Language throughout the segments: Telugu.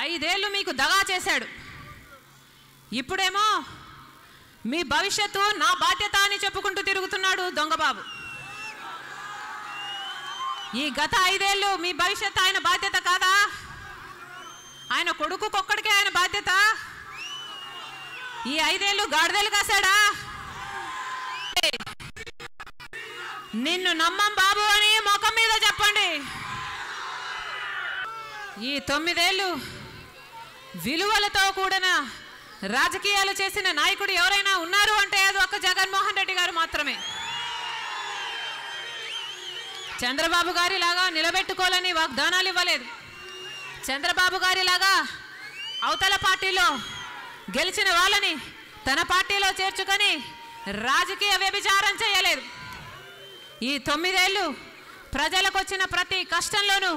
5 ఏళ్ళు మీకు దగా చేశాడు. ఇప్పుడేమో మీ భవిష్యత్తు నా బాధ్యత అని చెప్పుకుంటూ తిరుగుతున్నాడు దొంగబాబు. ఈ గత 5 ఏళ్ళు మీ భవిష్యత్తు ఆయన బాధ్యత కాదా? ఆయన కొడుకుకొక్కడికే ఆయన బాధ్యత. ఈ 5 ఏళ్ళు గాడిదలు కాశాడా? నిన్ను నమ్మం బాబు అని ముఖం మీద చెప్పండి. ఈ 9 ఏళ్ళు విలువలతో కూడిన రాజకీయాలు చేసిన నాయకుడు ఎవరైనా ఉన్నారు అంటే అది ఒక్క జగన్మోహన్ రెడ్డి గారు మాత్రమే. చంద్రబాబు గారిలాగా నిలబెట్టుకోవాలని వాగ్దానాలు ఇవ్వలేదు. చంద్రబాబు గారిలాగా అవతల పార్టీలో గెలిచిన వాళ్ళని తన పార్టీలో చేర్చుకొని రాజకీయ వ్యభిచారం చేయలేదు. ఈ 9 ఏళ్ళు ప్రజలకు వచ్చిన ప్రతి కష్టంలోనూ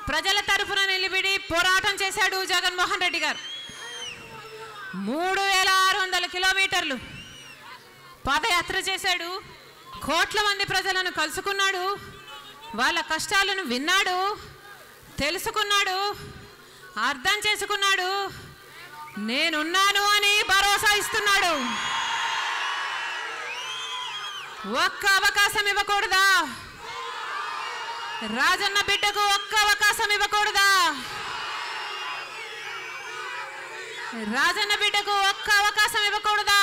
ప్రజల తరఫున నిలబడి పోరాటం చేశాడు జగన్మోహన్ రెడ్డి గారు. 3600 కిలోమీటర్లు పాదయాత్ర చేశాడు. కోట్ల మంది ప్రజలను కలుసుకున్నాడు. వాళ్ళ కష్టాలను విన్నాడు, తెలుసుకున్నాడు, అర్థం చేసుకున్నాడు. నేనున్నాను అని భరోసా ఇస్తున్నాడు. ఒక్క అవకాశం ఇవ్వకూడదా? రాజన్న బిడ్డకు ఒక్క అవకాశం ఇవ్వకూడదా? రాజన్న బిడ్డకు ఒక్క అవకాశం ఇవ్వకూడదా?